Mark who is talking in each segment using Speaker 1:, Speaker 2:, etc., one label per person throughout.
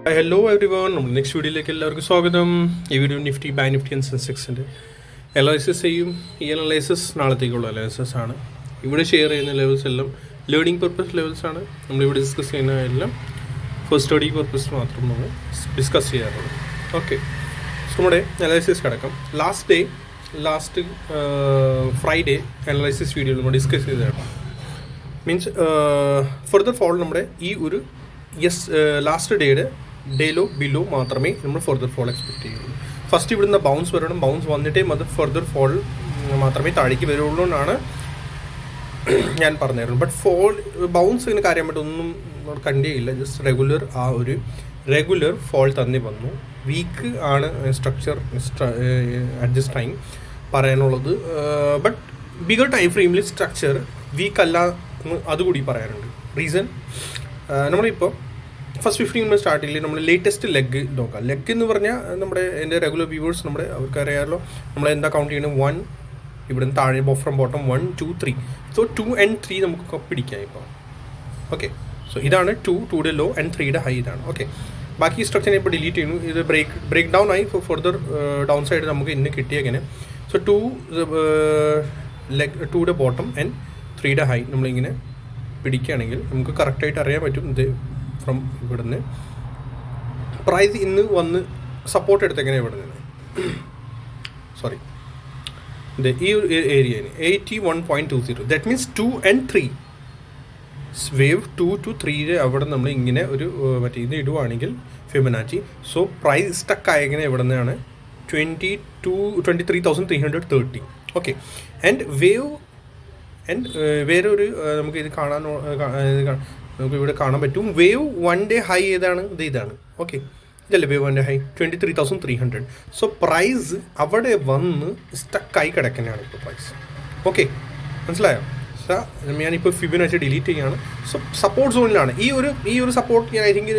Speaker 1: Hello everyone, നമ്മൾ next വീഡിയോയിലേക്ക് എല്ലാവർക്കും സ്വാഗതം. ഈ video Nifty, bank Nifty and സെൻസെക്സിൻ്റെ അനലൈസിസ് ചെയ്യും. ഈ അനലൈസിസ് നാളത്തേക്കുള്ള അനലൈസിസ് ആണ്. ഇവിടെ ഷെയർ ചെയ്യുന്ന ലെവൽസ് എല്ലാം ലേണിംഗ് പർപ്പസ് ലെവൽസ് ആണ്. നമ്മളിവിടെ ഡിസ്കസ് ചെയ്യുന്ന എല്ലാം ഫോർ സ്റ്റഡി പർപ്പസ് മാത്രം നമ്മൾ ഡിസ്കസ് ചെയ്യാറുള്ളൂ. ഓക്കെ, സോ നമ്മുടെ അനലൈസിസ് കിടക്കാം. ലാസ്റ്റ് ഫ്രൈഡേ അനലൈസിസ് വീഡിയോ നമ്മൾ ഡിസ്കസ് ചെയ്തതാണ്. മീൻസ് ഫർദർ ഫോൾ നമ്മുടെ ഈ ഒരു ലാസ്റ്റ് ഡേയിലോ ബിലോ മാത്രമേ നമ്മൾ ഫർദർ ഫോൾ എക്സ്പെക്ട് ചെയ്യുള്ളൂ. ഫസ്റ്റ് ഇവിടുന്ന് ബൗൺസ് വരണം, ബൗൺസ് വന്നിട്ടേ അത് ഫർദർ ഫോൾ മാത്രമേ താഴേക്ക് വരുള്ളൂ എന്നാണ് ഞാൻ പറഞ്ഞിരുന്നത്. ബട്ട് ബൗൺസ് ഇങ്ങനെ കാര്യമായിട്ട് ഒന്നും കണ്ടേയില്ല. ജസ്റ്റ് റെഗുലർ ഫോൾ തന്നെ വന്നു. വീക്ക് ആണ് സ്ട്രക്ചർ അഡ്ജസ്റ്റ് ടൈം പറയാനുള്ളത്. ബട്ട് ബിഗർ ടൈം ഫ്രെയിമിൽ സ്ട്രക്ചർ വീക്ക് അല്ല എന്ന് അതുകൂടി പറയാനുണ്ട്. റീസൺ, നമ്മളിപ്പോൾ ഫസ്റ്റ് 15 മിനിറ്റ് സ്റ്റാർട്ടിങ്ങിൽ നമ്മൾ ലേറ്റസ്റ്റ് ലെഗ് നോക്കാം. ലെഗ് എന്ന് പറഞ്ഞാൽ എൻ്റെ റെഗുലർ വ്യൂവേഴ്സ് അവർക്കറിയാമല്ലോ, നമ്മൾ എന്താ കൗണ്ട് ചെയ്യണം. 1 ഇവിടുന്ന് താഴെ ഫ്രം ബോട്ടം 1 2 3. സോ 2 and 3 നമുക്ക് പിടിക്കാം ഇപ്പോൾ. ഓക്കെ, സോ ഇതാണ് 2യുടെ ലോ ആൻഡ് 3യുടെ ഹൈ ഇതാണ്. ഓക്കെ, ബാക്കി സ്ട്രക്ചറിനെ ഇപ്പോൾ ഡിലീറ്റ് ചെയ്യുന്നു. ഇത് ബ്രേക്ക് ഡൗൺ ആയി. ഫർദർ ഡൗൺ സൈഡ് നമുക്ക് ഇന്ന് കിട്ടിയേങ്ങനെ. സോ 2യുടെ ബോട്ടം ആൻഡ് 3യുടെ ഹൈ നമ്മളിങ്ങനെ പിടിക്കുകയാണെങ്കിൽ നമുക്ക് കറക്റ്റായിട്ട് അറിയാൻ പറ്റും. ഇത് ഫ്രം ഇവിടുന്ന് പ്രൈസ് ഇന്ന് വന്ന് സപ്പോർട്ട് എടുത്തെങ്ങനെ ഇവിടെ നിന്ന് ഇത് ഈ ഒരു ഏരിയന് 81.20. That means 2 and 3 wave 2 to 3 അവിടെ നമ്മൾ ഇങ്ങനെ ഒരു ഇത് ഇടുവാണെങ്കിൽ ഫിബൊനാച്ചി. സോ പ്രൈസ് സ്റ്റക്ക് ആയെങ്ങനെ ഇവിടെ നിന്നാണ് 23,330. ഓക്കെ, ആൻഡ് വേറൊരു നമുക്ക് ഇത് നമുക്ക് ഇവിടെ കാണാൻ പറ്റും. വേവ് 1 ഡേ ഹൈ ഏതാണ്? ഇതാണ്. ഓക്കെ, ഇതല്ലേ wave 1 day high 23,300. So price അവിടെ വന്ന് സ്റ്റക്കായി കിടക്കുന്നതാണ് ഇപ്പോൾ പ്രൈസ്. ഓക്കെ, മനസ്സിലായോ? ഞാനിപ്പോൾ ഫിബൊനാച്ചി ഡിലീറ്റ് ചെയ്യുകയാണ്. സോ സപ്പോർട്ട് സോണിലാണ് ഈ ഒരു സപ്പോർട്ട്. ഞാൻ ഐ തിങ്ക്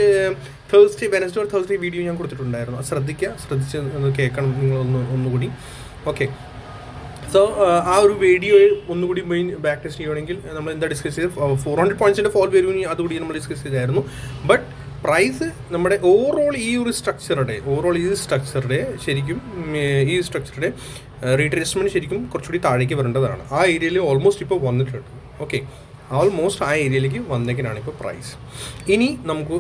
Speaker 1: വെനസ്ഡേ വീഡിയോ ഞാൻ കൊടുത്തിട്ടുണ്ടായിരുന്നു. ശ്രദ്ധിച്ച് കേൾക്കണം നിങ്ങൾ ഒന്നുകൂടി. ഓക്കെ, സോ ആ ഒരു വീഡിയോ ഒന്നുകൂടി മെയിൻ ബാക്ക് ടെസ്റ്റ് ചെയ്യുകയാണെങ്കിൽ നമ്മൾ എന്താ ഡിസ്കസ് ചെയ്ത് 400 പോയിൻറ്റ്സിൻ്റെ ഫോൾ വരുമെങ്കിൽ അതുകൂടി നമ്മൾ ഡിസ്കസ് ചെയ്തായിരുന്നു. ബട്ട് പ്രൈസ് നമ്മുടെ ഓവറോൾ ഈ സ്ട്രക്ചറുടെ ശരിക്കും ഈ സ്ട്രക്ചറുടെ റീട്രേസ്മെൻറ്റ് ശരിക്കും കുറച്ചുകൂടി താഴേക്ക് വരേണ്ടതാണ്. ആ ഏരിയയിൽ ഓൾമോസ്റ്റ് ഇപ്പോൾ വന്നിട്ടുണ്ട്. ഓക്കെ, ഓൾമോസ്റ്റ് ആ ഏരിയയിലേക്ക് വന്നേക്കാനാണ് ഇപ്പോൾ പ്രൈസ്. ഇനി നമുക്ക്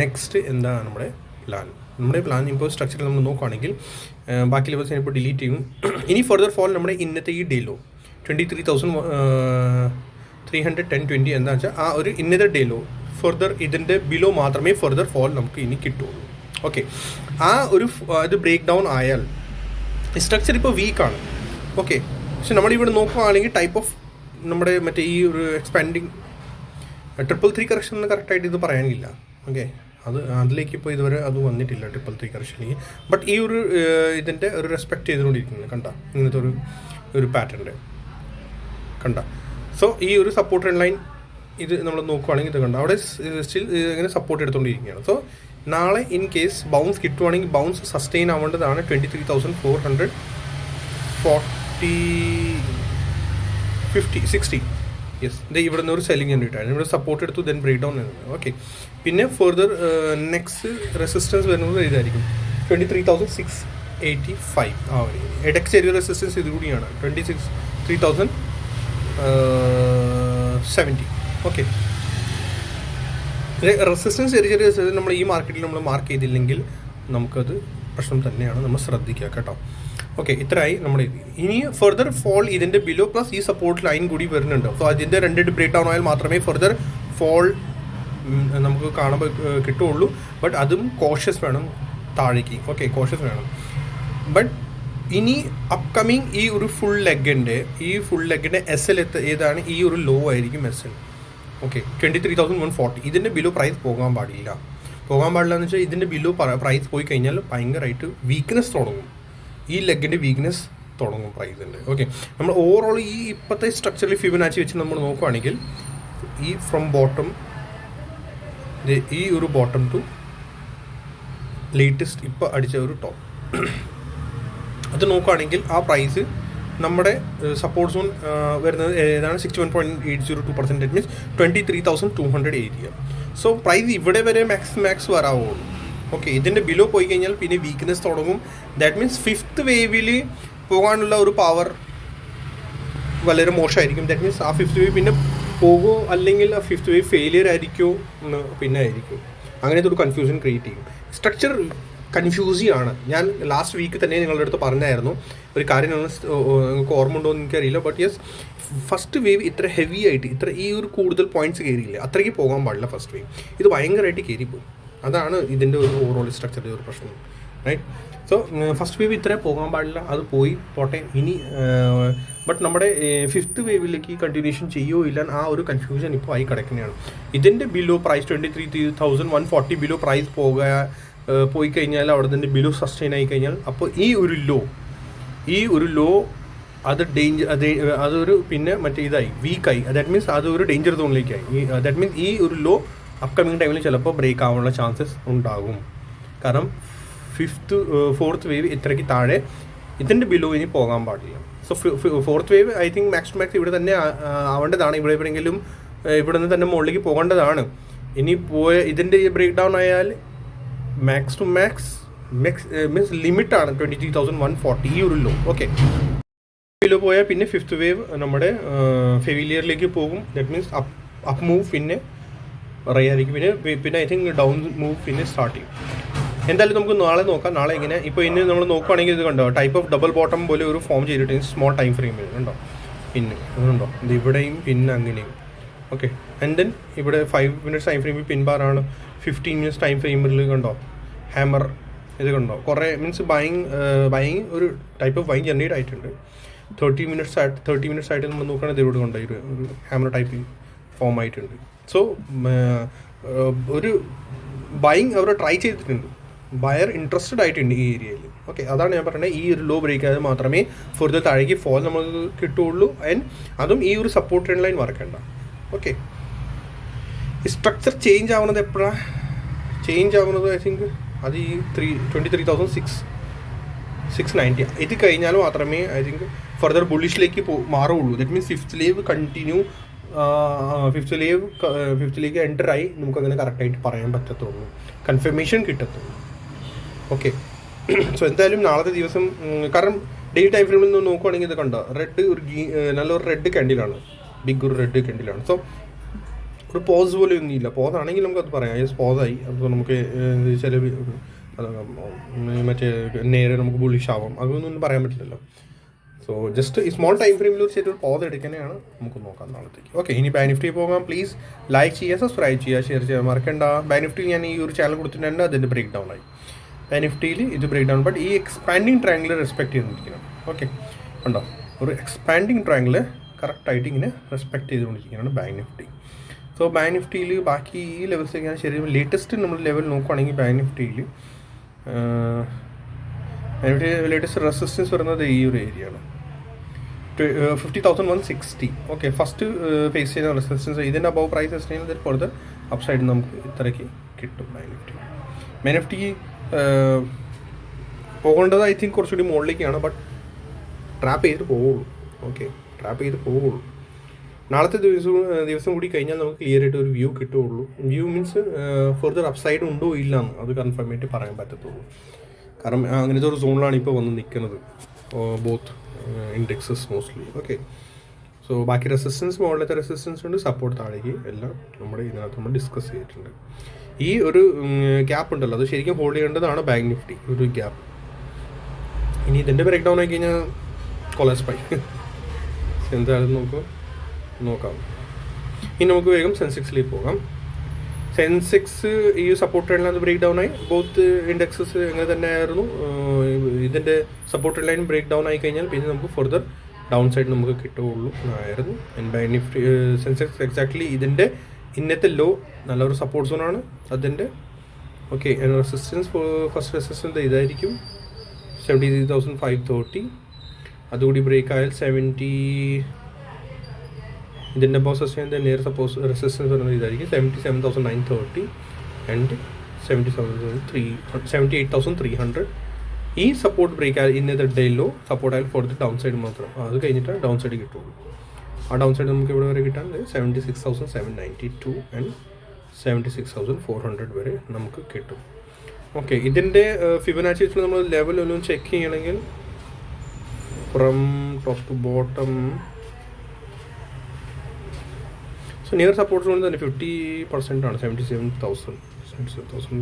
Speaker 1: നെക്സ്റ്റ് എന്താണ് നമ്മുടെ പ്ലാൻ ഇപ്പോൾ സ്ട്രക്ചറിൽ നമ്മൾ നോക്കുകയാണെങ്കിൽ ബാക്കി ലെവൽസ് ഞാനിപ്പോൾ ഡിലീറ്റ് ചെയ്യും. ഇനി ഫർദർ ഫോൾ നമ്മുടെ ഇന്നത്തെ ഈ ഡേയിലോ 23,310.20 എന്താ വെച്ചാൽ ആ ഒരു ഇന്നത്തെ ഡേയിലോ ഫർദർ ഇതിൻ്റെ ബിലോ മാത്രമേ ഫർദർ ഫോൾ നമുക്ക് ഇനി കിട്ടുള്ളൂ. ഓക്കെ, ആ ഒരു ഇത് ബ്രേക്ക് ഡൗൺ ആയാൽ സ്ട്രക്ചർ ഇപ്പോൾ വീക്കാണ്. ഓക്കെ, പക്ഷെ നമ്മളിവിടെ നോക്കുകയാണെങ്കിൽ ടൈപ്പ് ഓഫ് നമ്മുടെ ഈ ഒരു എക്സ്പാൻഡിങ് 333 കറക്ഷൻ എന്ന് കറക്റ്റായിട്ട് ഇത് പറയാനില്ല. ഓക്കെ, അതിലേക്ക് ഇപ്പോൾ ഇതുവരെ അത് വന്നിട്ടില്ല 333 കറക്ഷനിലേക്ക്. ബട്ട് ഈ ഒരു ഇതിൻ്റെ ഒരു റെസ്പെക്റ്റ് ചെയ്തുകൊണ്ടിരിക്കുന്നത് കണ്ട, ഇങ്ങനത്തെ ഒരു പാറ്റേണിൻ്റെ കണ്ട. സോ ഈ ഒരു സപ്പോർട്ട് ലൈൻ ഇത് നമ്മൾ നോക്കുകയാണെങ്കിൽ ഇത് കണ്ട, അവിടെ സ്റ്റിൽ ഇങ്ങനെ സപ്പോർട്ട് എടുത്തുകൊണ്ടിരിക്കുകയാണ്. സോ നാളെ ഇൻ കേസ് ബൗൺസ് കിട്ടുവാണെങ്കിൽ ബൗൺസ് സസ്റ്റെയിൻ ആവേണ്ടതാണ് 23,460. യെസ്, ഇത് ഇവിടെ നിന്ന് ഒരു സെല്ലിംഗ് കണ്ടിട്ടാണ് ഇവിടെ സപ്പോർട്ട് എടുത്തു, ദെൻ ബ്രേക്ക് ഡൗൺ വരുന്നത്. ഓക്കെ, പിന്നെ ഫർദർ നെക്സ്റ്റ് റെസിസ്റ്റൻസ് വരുന്നത് ഇതായിരിക്കും 23,685. ആ ഒരു ഇടയ്ക്ക് ചെറിയ റെസിസ്റ്റൻസ് ഇതുകൂടിയാണ് 23,370. ഓക്കെ, റെസിസ്റ്റൻസ് ചെറിയ റെസിസ്റ്റൻസ് നമ്മൾ ഈ മാർക്കറ്റിൽ നമ്മൾ മാർക്ക് ചെയ്തില്ലെങ്കിൽ നമുക്കത് പ്രശ്നം തന്നെയാണ്. നമ്മൾ ശ്രദ്ധിക്കുക കേട്ടോ. ഓക്കെ, ഇത്രയായി നമ്മുടെ. ഇനി ഫർദർ ഫോൾ ഇതിൻ്റെ ബിലോ പ്ലസ് ഈ സപ്പോർട്ട് ലൈൻ കൂടി വരുന്നുണ്ട്. സോ അതിൻ്റെ 2 ബ്രേക്ക് ഡൗൺ ആയാൽ മാത്രമേ ഫർദർ ഫോൾ നമുക്ക് കാണാൻ കിട്ടുള്ളൂ. ബട്ട് അതും കോഷ്യസ് വേണം താഴേക്ക്. ഓക്കെ, കോഷ്യസ് വേണം. ബട്ട് ഇനി അപ്കമിങ് ഈ ഒരു ഫുൾ ലെഗിൻ്റെ SL ഏതാണ്? ഈ ഒരു ലോ ആയിരിക്കും SL. ഓക്കെ, 23,140. ഇതിൻ്റെ ബിലോ പ്രൈസ് പോകാൻ പാടില്ല എന്ന് വെച്ചാൽ ഇതിൻ്റെ ബിലോ പ്രൈസ് പോയി കഴിഞ്ഞാൽ ഭയങ്കരമായിട്ട് വീക്ക്നെസ് തുടങ്ങും. ഈ ലെഗിൻ്റെ വീക്ക്നെസ് തുടങ്ങും പ്രൈസിൻ്റെ. ഓക്കെ, നമ്മൾ ഓവറോൾ ഈ ഇപ്പോഴത്തെ സ്ട്രക്ചറിൽ ഫിബൊനാച്ചി വെച്ച് നമ്മൾ നോക്കുകയാണെങ്കിൽ ഈ ഫ്രം ബോട്ടം ഈ ഒരു ബോട്ടം ടു ലേറ്റസ്റ്റ് ഇപ്പോൾ അടിച്ച ഒരു ടോപ്പ് അത് നോക്കുകയാണെങ്കിൽ ആ പ്രൈസ് നമ്മുടെ സപ്പോർട്ട് സോൺ വരുന്നത് ഏതാണ് 61.802%. Means 23,200 area. സോ പ്രൈസ് ഇവിടെ വരെ മാക്സ് വരാവുള്ളൂ. ഓക്കെ, ഇതിൻ്റെ ബിലോ പോയി കഴിഞ്ഞാൽ പിന്നെ വീക്ക്നെസ് തുടങ്ങും. ദാറ്റ് മീൻസ് ഫിഫ്ത്ത് വേവിൽ പോകാനുള്ള ഒരു പവർ വളരെ മോശമായിരിക്കും. ദാറ്റ് മീൻസ് ആ ഫിഫ്ത്ത് വേവ് പിന്നെ പോകുമോ അല്ലെങ്കിൽ ആ ഫിഫ്ത്ത് വേവ് ഫെയിലിയർ ആയിരിക്കുമോ എന്ന് പിന്നെ ആയിരിക്കും. അങ്ങനത്തെ ഒരു കൺഫ്യൂഷൻ ക്രിയേറ്റ് ചെയ്യും. സ്ട്രക്ചർ കൺഫ്യൂസിങ് ആണ്. ഞാൻ ലാസ്റ്റ് വീക്ക് തന്നെ നിങ്ങളുടെ അടുത്ത് പറഞ്ഞായിരുന്നു ഒരു കാര്യം. നിങ്ങൾക്ക് ഓർമ്മ ഉണ്ടോ എന്ന് എനിക്കറിയില്ല. ബട്ട് യെസ്, ഫസ്റ്റ് വേവ് ഇത്ര ഹെവി ആയിട്ട് ഈ ഒരു കൂടുതൽ പോയിന്റ്സ് കയറിയില്ല. അത്രയ്ക്ക് പോകാൻ പാടില്ല ഫസ്റ്റ് വേവ്. ഇത് ഭയങ്കരമായിട്ട് കയറിപ്പോയി. അതാണ് ഇതിൻ്റെ ഒരു ഓവറോൾ സ്ട്രക്ചറിൻ്റെ ഒരു പ്രശ്നം, റൈറ്റ്? സോ ഫസ്റ്റ് വേവ് ഇത്രേ പോകാൻ പാടില്ല, അത് പോട്ടെ ഇനി. ബട്ട് നമ്മുടെ ഫിഫ്ത്ത് വേവിലേക്ക് കണ്ടിന്യൂഷൻ ചെയ്യുമോ ഇല്ല ആ ഒരു കൺഫ്യൂഷൻ ഇപ്പോൾ ആയി കിടക്കുന്നതാണ്. ഇതിൻ്റെ ബിലോ പ്രൈസ് 23,140 ബിലോ പ്രൈസ് പോയി കഴിഞ്ഞാൽ അവിടെ നിന്ന് ബിലോ സസ്റ്റെയിൻ ആയി കഴിഞ്ഞാൽ അപ്പോൾ ഈ ഒരു ലോ അത് അതൊരു പിന്നെ മറ്റേ ഇതായി വീക്കായി. ദാറ്റ് മീൻസ് അതൊരു ഡേഞ്ചർ സോണിലേക്കായി. ദാറ്റ് മീൻസ് ഈ ഒരു ലോ അപ്കമിങ് ടൈമിൽ ചിലപ്പോൾ ബ്രേക്ക് ആവാനുള്ള ചാൻസസ് ഉണ്ടാകും. കാരണം ഫോർത്ത് വേവ് ഇത്രയ്ക്ക് താഴെ ഇതിൻ്റെ ബിലോ ഇനി പോകാൻ പാടില്ല. So fourth wave I think max ഇവിടെ തന്നെ ആവേണ്ടതാണ്. എവിടെയെങ്കിലും ഇവിടെ നിന്ന് തന്നെ മുകളിലേക്ക് പോകേണ്ടതാണ്. ഇനി ഇതിൻ്റെ ബ്രേക്ക് ഡൗൺ ആയാൽ മാക്സ് ടു മാക്സ് മീൻസ് ലിമിറ്റാണ് 23,140 ഈ ഒരു ലോ. ഓക്കെ, ബിലോ പോയാൽ പിന്നെ ഫിഫ്ത്ത് വേവ് നമ്മുടെ ഫെയിലിയറിലേക്ക് പോകും. ദാറ്റ് മീൻസ് അപ്പ് മൂവ് പിന്നെ പറയായിരിക്കും. പിന്നെ ഐ തിങ്ക് ഡൗൺ മൂവ് പിന്നെ സ്റ്റാർട്ട് ചെയ്യും. എന്തായാലും നമുക്ക് നാളെ നോക്കാം. നാളെ ഇങ്ങനെ ഇപ്പോൾ ഇന്ന് നമ്മൾ നോക്കുകയാണെങ്കിൽ ഇത് കണ്ടോ, ടൈപ്പ് ഓഫ് ഡബിൾ ബോട്ടം പോലെ ഒരു ഫോം ചെയ്തിട്ട് സ്മോൾ ടൈം ഫ്രെയിമിൽ ഉണ്ടോ, പിന്നെ അതുണ്ടോ ഇത് ഇവിടെയും പിന്നെ അങ്ങനെയും. ഓക്കെ, ആൻഡ് ദെൻ ഇവിടെ 5 minutes ടൈം ഫ്രെയിമിൽ പിൻ ബാറാണ്. 15 minutes ടൈം ഫ്രെയിമിൽ കണ്ടോ ഹാമർ ഇത് കണ്ടോ കുറേ മീൻസ് ബൈങ് ഒരു ടൈപ്പ് ഓഫ് ബൈങ് ജനറേറ്റ് ആയിട്ടുണ്ട്. 30 minutes ആയിട്ട് നമ്മൾ നോക്കുകയാണെങ്കിൽ ഇവിടെ കണ്ടോ ഒരു ഹാമർ ടൈപ്പ് ഫോം ആയിട്ടുണ്ട്. സോ ഒരു ബൈങ് അവർ ട്രൈ ചെയ്തിട്ടുണ്ട്, ബയർ ഇൻട്രസ്റ്റഡ് ആയിട്ടുണ്ട് ഈ ഏരിയയിൽ. ഓക്കെ, അതാണ് ഞാൻ പറയുന്നത്. ഈ ഒരു ലോ ബ്രേക്ക് ആയത് മാത്രമേ ഫുർദർ താഴേക്ക് ഫോൾ നമുക്ക് കിട്ടുകയുള്ളൂ. ആൻഡ് അതും ഈ ഒരു സപ്പോർട്ട് ട്രെൻഡ് ലൈൻ മറക്കണ്ട. ഓക്കെ, ഈ സ്ട്രക്ചർ ചേഞ്ച് ആവുന്നത് എപ്പോഴാണ് ചേഞ്ച് ആവുന്നത്? ഐ തിങ്ക് അത് ഈ 23,690 ഇത് കഴിഞ്ഞാൽ മാത്രമേ ഐ തിങ്ക് ഫർദർ ബുള്ളിഷിലേക്ക് മാറുകയുള്ളൂ. ദറ്റ് മീൻസ് ഫിഫ്ത്തിലേക്ക് എൻ്റർ ആയി നമുക്കങ്ങനെ കറക്റ്റായിട്ട് പറയാൻ പറ്റത്തുള്ളൂ, കൺഫർമേഷൻ കിട്ടത്തുള്ളൂ. ഓക്കെ, സോ എന്തായാലും നാളത്തെ ദിവസം കാരണം ഡെയിലി ടൈം ഫ്രെയിമിൽ നിന്ന് നോക്കുവാണെങ്കിൽ ഇത് കണ്ടോ റെഡ് ഒരു നല്ലൊരു റെഡ് ക്യാൻഡിലാണ്, ബിഗ് ഒരു റെഡ് ക്യാൻഡിലാണ്. സോ ഒരു പോസ് പോലെ ഒന്നുമില്ല. പോസ് ആണെങ്കിൽ നമുക്കത് പറയാം, യെസ് പോസായി. അപ്പോൾ നമുക്ക് ചില മറ്റേ നേരെ നമുക്ക് ബുള്ളിഷ് ആവാം, അതൊന്നും പറയാൻ പറ്റില്ലല്ലോ. സോ ജസ്റ്റ് ഈ സ്മോൾ ടൈം ഫ്രെയിമിൽ ഒരു ചെറിയൊരു പോസ് എടുക്കാനാണ് നമുക്ക് നോക്കാം നാളത്തേക്ക്. ഓക്കെ, ഇനി ബാങ്ക് നിഫ്റ്റി പോകാം. പ്ലീസ് ലൈക്ക് ചെയ്യുക, സബ്സ്ക്രൈബ് ചെയ്യുക, ഷെയർ ചെയ്യാൻ മറക്കണ്ട. ബാങ്ക് നിഫ്റ്റി ഞാൻ ഈ ഒരു ചാനൽ കൊടുത്തിട്ടുണ്ട്, അതിൻ്റെ ബ്രേക്ക് ഡൗൺ ആയി. ബാങ്ക് നിഫ്റ്റിയിൽ ഇത് ബ്രേക്ക് ഡൗൺ, ബട്ട് ഈ എക്സ്പാൻഡിങ് ട്രയാങ്കിൾ റെസ്പെക്ട് ചെയ്തുകൊണ്ടിരിക്കണം. ഓക്കെ, ഉണ്ടോ ഒരു എക്സ്പാൻഡിങ് ട്രയാങ്കിൾ കറക്റ്റായിട്ട് ഇങ്ങനെ റെസ്പെക്ട് ചെയ്തുകൊണ്ടിരിക്കുകയാണ് ബാങ്ക് നിഫ്റ്റി. സോ ബാങ്ക് നിഫ്റ്റിയിൽ ബാക്കി ഈ ലെവൽസ് ഞാൻ ശരി ലേറ്റസ്റ്റ് നമ്മൾ ലെവൽ നോക്കുകയാണെങ്കിൽ ബാങ്ക് നിഫ്റ്റിയിൽ ലേറ്റസ്റ്റ് റെസിസ്റ്റൻസ് വരുന്നത് ഈ ഒരു ഏരിയ ആണ്, 50,160. ഓക്കെ, ഫസ്റ്റ് ഫേസ് ചെയ്യുന്ന റെസിസ്റ്റൻസ് ഇതിൻ്റെ above price sustain further upside നമുക്ക് ഇത്രയ്ക്ക് കിട്ടും. ബാങ്ക് നിഫ്റ്റി പോകേണ്ടത് ഐ തിങ്ക് കുറച്ചുകൂടി മുകളിലേക്കാണ്, ബട്ട് ട്രാപ്പ് ചെയ്ത് പോവുള്ളൂ. ഓക്കെ, ട്രാപ്പ് ചെയ്ത് പോവുള്ളൂ. നാളത്തെ ദിവസം കൂടി കഴിഞ്ഞാൽ നമുക്ക് ക്ലിയർ ആയിട്ട് ഒരു വ്യൂ കിട്ടുകയുള്ളൂ. വ്യൂ മീൻസ് ഫർദർ അപ്സൈഡ് ഉണ്ടോ ഇല്ല എന്ന് അത് കൺഫേം ആയിട്ട് പറയാൻ പറ്റത്തുള്ളൂ. കാരണം അങ്ങനത്തെ ഒരു സോണിലാണ് ഇപ്പോൾ വന്ന് നിൽക്കുന്നത് both indexes mostly. Okay, so ബാക്കി റെസിസ്റ്റൻസ് മുകളിലത്തെ റെസിസ്റ്റൻസ് ഉണ്ട്, സപ്പോർട്ട് താഴേക്ക് എല്ലാം ഇതിനകത്ത് നമ്മൾ ഡിസ്കസ് ചെയ്തിട്ടുണ്ട്. ഈ ഒരു ഗ്യാപ്പ് ഉണ്ടല്ലോ അത് ശരിക്കും ഹോൾഡ് ചെയ്യേണ്ടതാണ് ബാങ്ക് നിഫ്റ്റി, ഒരു ഗ്യാപ്പ്. ഇനി ഇതിൻ്റെ ബ്രേക്ക് ഡൗൺ ആയി കഴിഞ്ഞാൽ കൊളാപ്സ് ആയി. എന്തായാലും നോക്കാം. ഇനി നമുക്ക് വേഗം സെൻസെക്സിലേക്ക് പോകാം. സെൻസെക്സ് ഈ സപ്പോർട്ട് ട്രെൻഡിലാണ് ബ്രേക്ക് ഡൗൺ ആയി. ബോത്ത് ഇൻഡെക്സസ് അങ്ങനെ തന്നെ ആയിരുന്നു. ഇതിൻ്റെ സപ്പോർട്ട് ലൈൻ ബ്രേക്ക് ഡൗൺ ആയി കഴിഞ്ഞാൽ പിന്നെ നമുക്ക് ഫർദർ ഡൗൺ സൈഡ് നമുക്ക് കിട്ടുകയുള്ളൂ ആയിരുന്നു. ബാങ്ക് നിഫ്റ്റി സെൻസെക്സ് എക്സാക്ട്ലി ഇതിൻ്റെ ഇന്നത്തെ ലോ നല്ലൊരു സപ്പോർട്ട് സോണാണ് അതിൻ്റെ. ഓക്കെ, റെസിസ്റ്റൻസ് ഫസ്റ്റ് റെസിസ്റ്റൻസ് ഇതായിരിക്കും 73,530. അതുകൂടി ബ്രേക്ക് ആയാൽ 70. ഇതിൻ്റെ സസ്റ്റൈൻ്റെ നിയർ സപ്പോസ് റെസിസ്റ്റൻസ് പറയുന്നത് ഇതായിരിക്കും 77,930 ആൻഡ് 78,300. ഈ സപ്പോർട്ട് ബ്രേക്ക് ആയാൽ ഇന്നത്തെ ഡേ ലോ സപ്പോർട്ട് ആയാൽ ഫോർ ദ ഡൗൺ സൈഡ് മാത്രം. അത് കഴിഞ്ഞിട്ട് ഡൗൺ സൈഡ് കിട്ടുള്ളൂ. ആ ഡൗൺ സൈഡ് നമുക്ക് ഇവിടെ വരെ കിട്ടാൻ 76,792 ആൻഡ് 76,400 വരെ നമുക്ക് കിട്ടും. ഓക്കെ, ഇതിൻ്റെ ഫിബനാച്ചി വെച്ചിട്ട് നമ്മൾ ലെവൽ ഒന്നും ചെക്ക് ചെയ്യണമെങ്കിൽ from top to bottom near support zone തന്നെ 50% ആണ്. 77,000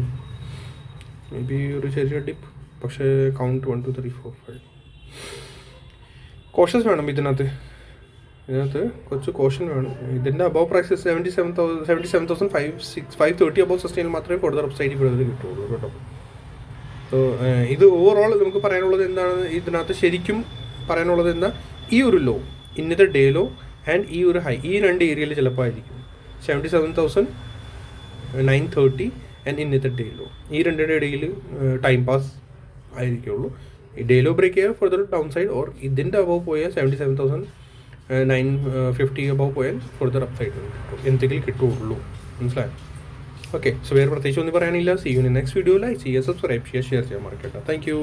Speaker 1: മേ ബി ഒരു ചെറിയ ഡിപ്പ്, പക്ഷേ കൗണ്ട് 1 2 3 4 5. കോഷൻസ് വേണം ഇതിനകത്ത് കുറച്ച് കോഷൻ വേണം. ഇതിൻ്റെ അബവ് പ്രൈസ് 77,530 അബവ് സസ്റ്റൈൻ മാത്രമേ ഫർദർ അപ്സൈഡ് ഇവിടെ കിട്ടുള്ളൂ കേട്ടോ. സോ ഇത് ഓവറോൾ നമുക്ക് പറയാനുള്ളത് എന്താണ്, ഇതിനകത്ത് ശരിക്കും പറയാനുള്ളത് എന്താ, ഈ ഒരു ലോ, ഇന്നത്തെ ഡേ ലോ ആൻഡ് ഈ ഒരു ഹൈ, ഈ രണ്ട് ഏരിയയിൽ ചിലപ്പോൾ ആയിരിക്കും 77,930 ആൻഡ് ഇന്നത്തെ ഡേ ലോ. ഈ രണ്ടിൻ്റെ ഇടയിൽ ടൈം പാസ് ആയിരിക്കുള്ളൂ. ഈ ഡേ ലോ ബ്രേക്ക് ചെയ്യുക ഫർദർ ഡൗൺ സൈഡ്, ഓർ ഇതിൻ്റെ അബവ് പോയാൽ 77,950 അബവ് പോയാൽ ഫർദർ അപ്പ് സൈഡ് എന്തെങ്കിലും കിട്ടുള്ളൂ. മനസ്സിലായോ? ഓക്കെ, സോ വേറെ പ്രത്യേകിച്ച് ഒന്നും പറയാനില്ല. See you in next video. Like ചെയ്യുക, സബ്സ്ക്രൈബ് ചെയ്യുക, ഷെയർ ചെയ്യാൻ മറക്കണ്ട. Thank U.